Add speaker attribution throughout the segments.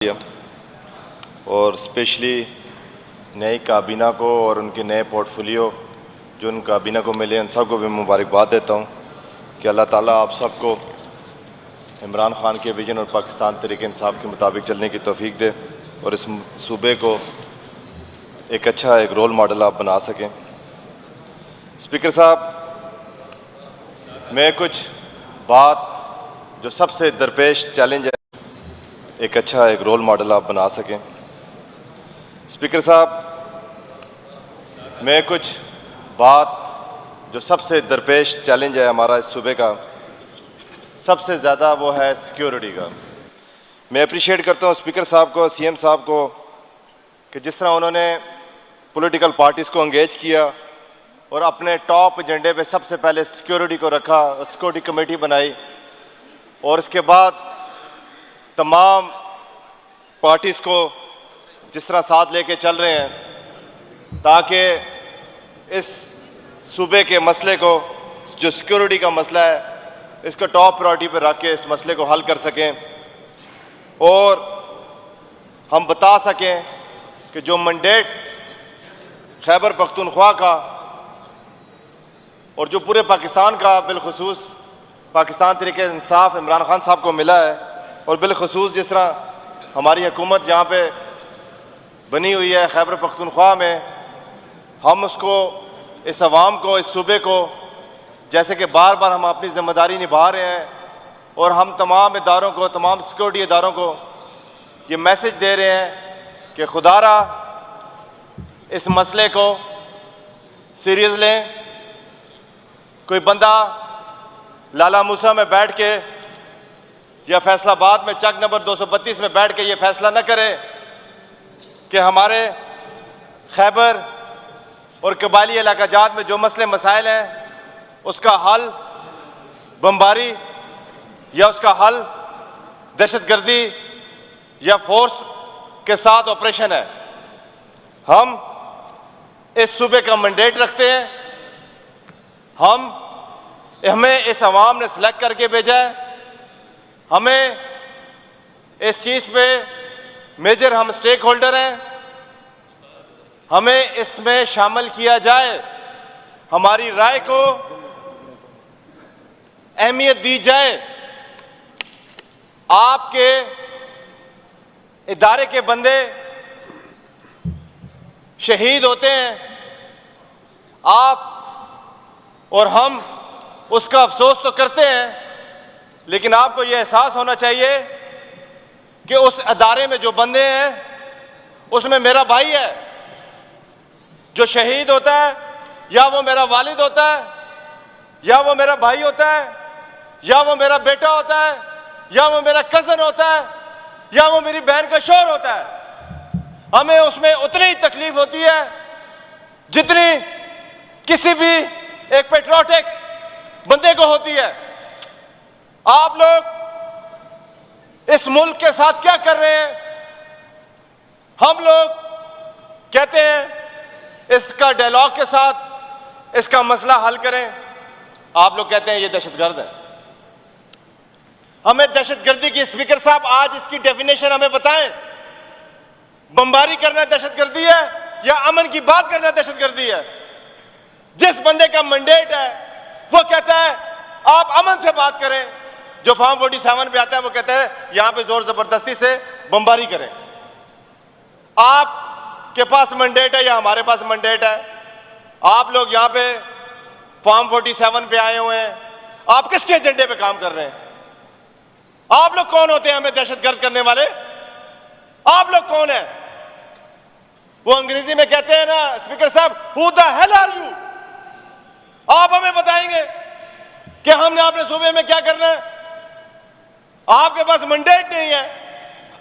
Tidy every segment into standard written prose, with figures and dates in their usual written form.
Speaker 1: और स्पेशली नई काबीना को और उनके नए पोर्टफोलियो जो उन काबीना को मिले, उन सबको भी मुबारकबाद देता हूँ कि अल्लाह ताला आप सबको इमरान ख़ान के विजन और पाकिस्तान तरीके इंसाफ के मुताबिक चलने की तौफीक दे और इस सूबे को एक अच्छा एक रोल मॉडल आप बना सकें। स्पीकर साहब, मैं कुछ बात जो सबसे दरपेश चैलेंज है, एक अच्छा एक रोल मॉडल आप बना सकें। स्पीकर साहब, मैं कुछ बात जो सबसे दरपेश चैलेंज है हमारा इस सूबे का, सबसे ज़्यादा वो है सिक्योरिटी का। मैं अप्रिशिएट करता हूँ स्पीकर साहब को, सीएम साहब को, कि जिस तरह उन्होंने पॉलिटिकल पार्टीज़ को एंगेज किया और अपने टॉप एजेंडे पे सबसे पहले सिक्योरिटी को रखा, सिक्योरिटी कमेटी बनाई और इसके बाद तमाम पार्टीज़ को जिस तरह साथ लेके चल रहे हैं ताकि इस सूबे के मसले को, जो सिक्योरिटी का मसला है, इसको टॉप प्रायोरिटी पर रख के इस मसले को हल कर सकें और हम बता सकें कि जो मैंडेट खैबर पख्तूनख्वा का और जो पूरे पाकिस्तान का, बिलखुसूस पाकिस्तान तरीके इंसाफ इमरान खान साहब को मिला है और बिलखुसूस जिस तरह हमारी हुकूमत यहाँ पे बनी हुई है खैबर पख्तूनख्वा में, हम उसको, इस अवाम को, इस सूबे को, जैसे कि बार बार हम अपनी ज़िम्मेदारी निभा रहे हैं और हम तमाम इदारों को, तमाम सिक्योरिटी इदारों को ये मैसेज दे रहे हैं कि खुदारा इस मसले को सीरियस लें। कोई बंदा लाला मूसा में बैठ के या फैसलाबाद में चक नंबर 232 में बैठ के ये फैसला न करे कि हमारे खैबर और कबायली इलाकाजात में जो मसले मसाइल हैं उसका हल बमबारी या उसका हल दहशतगर्दी या फोर्स के साथ ऑपरेशन है। हम इस सूबे का मैंडेट रखते हैं, हमें इस अवाम ने सिलेक्ट करके भेजा है, हमें इस चीज़ पे मेजर हम स्टेक होल्डर हैं, हमें इसमें शामिल किया जाए, हमारी राय को अहमियत दी जाए। आपके इदारे के बंदे शहीद होते हैं, आप और हम उसका अफसोस तो करते हैं, लेकिन आपको यह एहसास होना चाहिए कि उस अदारे में जो बंदे हैं उसमें मेरा भाई है जो शहीद होता है, या वो मेरा वालिद होता है, या वो मेरा भाई होता है, या वो मेरा बेटा होता है, या वो मेरा कज़न होता है, या वो मेरी बहन का शौहर होता है। हमें उसमें उतनी ही तकलीफ होती है जितनी किसी भी एक पेट्रियोटिक बंदे को होती है। आप लोग इस मुल्क के साथ क्या कर रहे हैं? हम लोग कहते हैं इसका डायलॉग के साथ इसका मसला हल करें, आप लोग कहते हैं ये दहशतगर्द है। हमें दहशतगर्दी की, स्पीकर साहब, आज इसकी डेफिनेशन हमें बताएं। बमबारी करना दहशतगर्दी है या अमन की बात करना दहशतगर्दी है? जिस बंदे का मैंडेट है वो कहता है आप अमन से बात करें, जो फॉर्म 47 पे आता है वो कहता है यहां पे जोर जबरदस्ती से बमबारी करें। आपके पास मैंडेट है या हमारे पास मैंडेट है? आप लोग यहां पे फॉर्म 47 पे आए हुए हैं, आप किसके एजेंडे पे काम कर रहे हैं? आप लोग कौन होते हैं हमें दहशतगर्द करने वाले? आप लोग कौन है? वो अंग्रेजी में कहते हैं ना स्पीकर साहब, who the hell are you? आप हमें बताएंगे कि हमने अपने सूबे में क्या करना है? आपके पास मैंडेट नहीं है,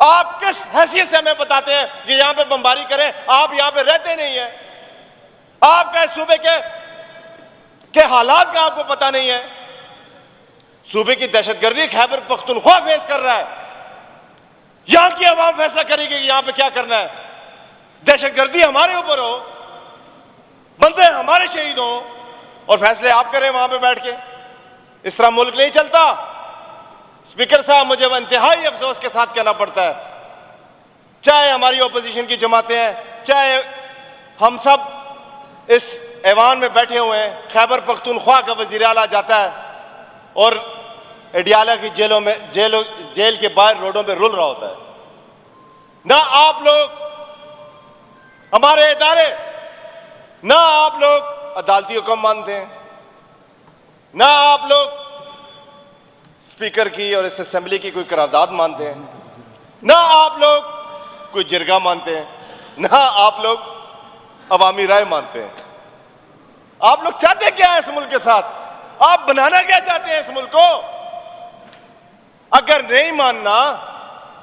Speaker 1: आप किस हैसियत से हमें बताते हैं कि यहां पे बमबारी करें? आप यहां पे रहते नहीं है, आपका इस सूबे के हालात का आपको पता नहीं है। सूबे की दहशतगर्दी खैबर पख्तूनख्वा फेस कर रहा है, यहां की आवाम फैसला करेगी कि यहां पे क्या करना है। दहशतगर्दी हमारे ऊपर हो, बंदे हमारे शहीद हो और फैसले आप करें वहां पे बैठ के। इस तरह मुल्क नहीं चलता। स्पीकर साहब, मुझे इंतहाई अफसोस के साथ कहना पड़ता है चाहे हमारी ओपोजिशन की जमातें हैं, चाहे हम सब इस ऐवान में बैठे हुए हैं, खैबर पख्तूनख्वा का वज़ीर आला जाता है और एडियाला की जेल के बाहर रोडों पे रुल रहा होता है। ना आप लोग, हमारे इदारे, ना आप लोग अदालती हुक्म मानते हैं, ना आप लोग स्पीकर की और इस असेंबली की कोई करारदाद मानते हैं, ना आप लोग कोई जिरगा मानते हैं, ना आप लोग अवामी राय मानते हैं। आप लोग चाहते क्या है इस मुल्क के साथ? आप बनाना क्या चाहते हैं इस मुल्क को? अगर नहीं मानना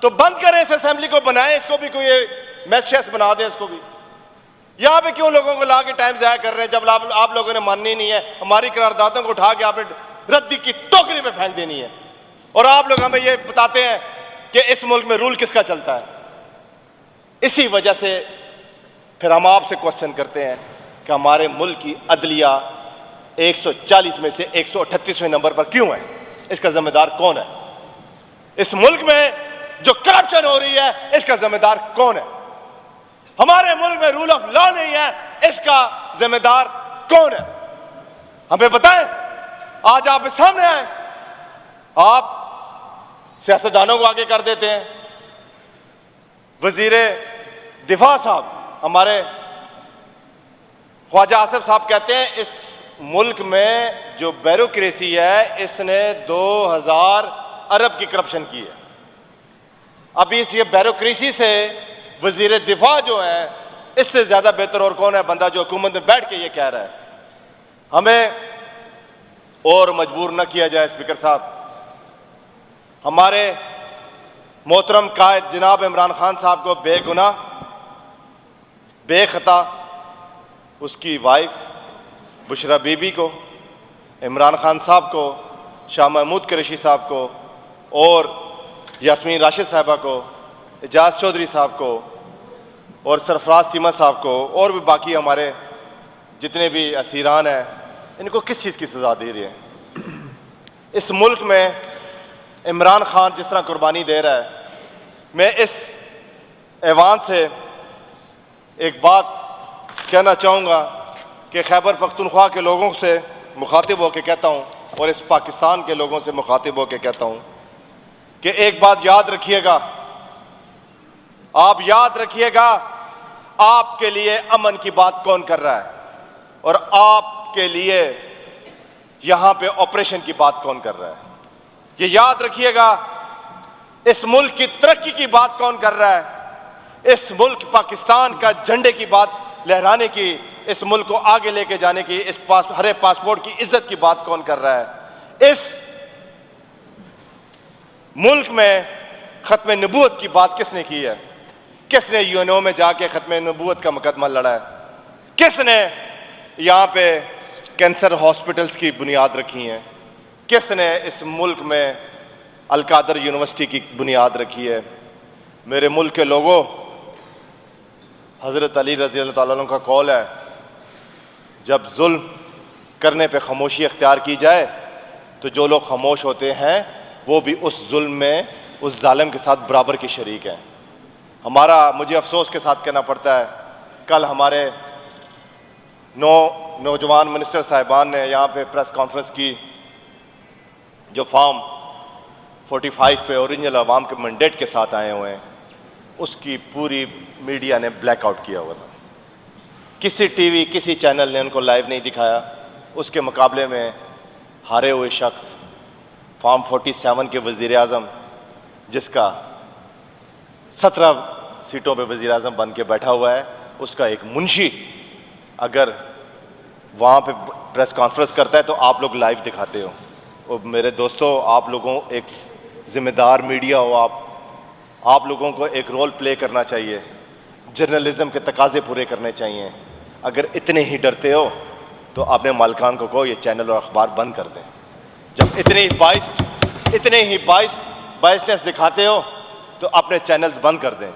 Speaker 1: तो बंद करें इस असेंबली को, बनाएं इसको भी कोई मैसेज बना दें इसको भी। यहां पे क्यों लोगों को ला के टाइम जाया कर रहे हैं जब आप लोगों ने माननी नहीं है? हमारी करारदादों को उठा के आपने रद्दी की टोकरी में फेंक देनी है और आप लोग हमें ये बताते हैं कि इस मुल्क में रूल किसका चलता है। इसी वजह से फिर हम आपसे क्वेश्चन करते हैं कि हमारे मुल्क की अदलिया 140 में से 138वें नंबर पर क्यों है? इसका जिम्मेदार कौन है? इस मुल्क में जो करप्शन हो रही है इसका जिम्मेदार कौन है? हमारे मुल्क में रूल ऑफ लॉ नहीं है, इसका जिम्मेदार कौन है? हमें बताएं। आज आप सामने आए, आप सियासतदानों को आगे कर देते हैं। वजीर दिफा साहब, हमारे ख्वाजा आसिफ साहब कहते हैं इस मुल्क में जो ब्यूरोक्रेसी है इसने 2000 अरब की करप्शन की है। अभी इस ये ब्यूरोक्रेसी से वजीर दिफा जो है इससे ज्यादा बेहतर और कौन है बंदा जो हुकूमत में बैठ के ये कह रहा है। हमें और मजबूर न किया जाए स्पीकर साहब। हमारे मोहतरम कायद जनाब इमरान खान साहब को बेगुनाह बेखता उसकी वाइफ बुशरा बीबी को, इमरान खान साहब को, शाह महमूद कुरैशी साहब को और यास्मीन राशिद साहबा को, एजाज चौधरी साहब को और सरफराज सीमा साहब को और भी बाकी हमारे जितने भी असीरान हैं, इनको किस चीज़ की सज़ा दे रही है? इस मुल्क में इमरान खान जिस तरह कुर्बानी दे रहा है, मैं इस ऐवान से एक बात कहना चाहूँगा कि खैबर पख्तूनख्वा के लोगों से मुखातिब होकर कहता हूँ और इस पाकिस्तान के लोगों से मुखातिब होकर कहता हूँ कि एक बात याद रखिएगा, आप याद रखिएगा, आपके लिए अमन की बात कौन कर रहा है और आपके लिए यहाँ पे ऑपरेशन की बात कौन कर रहा है? ये याद रखिएगा। इस मुल्क की तरक्की की बात कौन कर रहा है? इस मुल्क पाकिस्तान का झंडे की बात लहराने की, इस मुल्क को आगे लेके जाने की, इस हरे पासपोर्ट की इज्जत की बात कौन कर रहा है? इस मुल्क में खत्म नबूवत की बात किसने की है? किसने यूएनओ में जाके खत्म नबूवत का मुकदमा लड़ा है? किसने यहाँ पे कैंसर हॉस्पिटल्स की बुनियाद रखी है? किसने इस मुल्क में अलकादर यूनिवर्सिटी की बुनियाद रखी है? मेरे मुल्क के लोगों, हज़रत अली रज़ी अल्लाह तआला अन्हु का कौल है, जब जुल्म करने पे खामोशी अख्तियार की जाए तो जो लोग खामोश होते हैं वो भी उस जुल्म में उस जालिम के साथ बराबर की शरीक हैं। मुझे अफसोस के साथ कहना पड़ता है, कल हमारे नौजवान मिनिस्टर साहिबान ने यहाँ पे प्रेस कॉन्फ्रेंस की, जो फॉर्म 45 पे ओरिजिनल अवाम के मैंडेट के साथ आए हुए हैं, उसकी पूरी मीडिया ने ब्लैकआउट किया हुआ था। किसी टीवी किसी चैनल ने उनको लाइव नहीं दिखाया। उसके मुकाबले में हारे हुए शख्स फॉर्म 47 के वज़ीर आज़म, जिसका 17 सीटों पे वज़ीर आज़म बन के बैठा हुआ है, उसका एक मुंशी अगर वहाँ पे प्रेस कॉन्फ्रेंस करता है तो आप लोग लाइव दिखाते हो। और मेरे दोस्तों, आप लोगों एक ज़िम्मेदार मीडिया हो, आप लोगों को एक रोल प्ले करना चाहिए, जर्नलिज़म के तकाज़े पूरे करने चाहिए। अगर इतने ही डरते हो तो अपने मालिकान को कहो ये चैनल और अखबार बंद कर दें। जब इतने ही बाइसनेस दिखाते हो तो अपने चैनल्स बंद कर दें।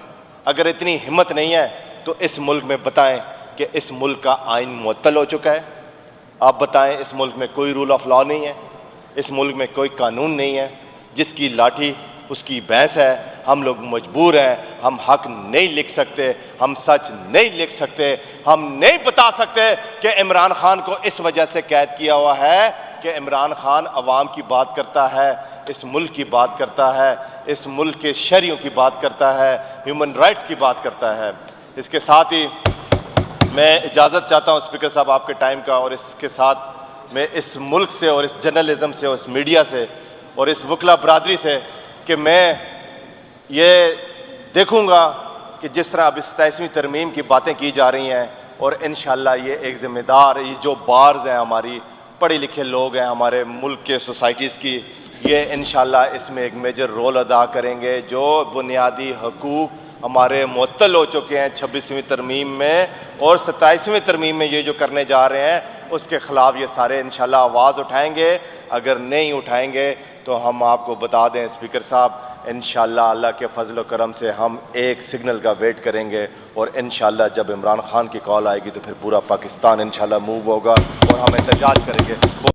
Speaker 1: अगर इतनी हिम्मत नहीं है तो इस मुल्क में बताएं कि इस मुल्क का आइन मुअत्तल हो चुका है। आप बताएं इस मुल्क में कोई रूल ऑफ लॉ नहीं है, इस मुल्क में कोई कानून नहीं है, जिसकी लाठी उसकी बहस है। हम लोग मजबूर हैं, हम हक नहीं लिख सकते, हम सच नहीं लिख सकते, हम नहीं बता सकते कि इमरान खान को इस वजह से कैद किया हुआ है कि इमरान खान अवाम की बात करता है, इस मुल्क की बात करता है, इस मुल्क के शहरियों की बात करता है, ह्यूमन राइट्स की बात करता है। इसके साथ ही मैं इजाज़त चाहता हूँ स्पीकर साहब आपके टाइम का, और इसके साथ मैं इस मुल्क से और इस जर्नलिज्म से और इस मीडिया से और इस वकला बरादरी से कि मैं ये देखूँगा कि जिस तरह अब इस 27वीं तरमीम की बातें की जा रही हैं, और इंशाअल्लाह ये एक ज़िम्मेदार, ये जो बार्स हैं हमारी पढ़े लिखे लोग हैं हमारे मुल्क के सोसाइटीज़ की, ये इंशाअल्लाह इसमें एक मेजर रोल अदा करेंगे। जो बुनियादी हकूक़ हमारे मुअत्तल हो चुके हैं 26वीं तरमीम में और 27वीं तरमीम में ये जो करने जा रहे हैं, उसके ख़िलाफ़ ये सारे इंशाअल्लाह आवाज़ उठाएंगे। अगर नहीं उठाएंगे तो हम आपको बता दें स्पीकर साहब, इंशाअल्लाह अल्लाह के फजल व करम से हम एक सिग्नल का वेट करेंगे, और इंशाअल्लाह जब इमरान खान की कॉल आएगी तो फिर पूरा पाकिस्तान इंशाअल्लाह मूव होगा और हम एहतजाज करेंगे।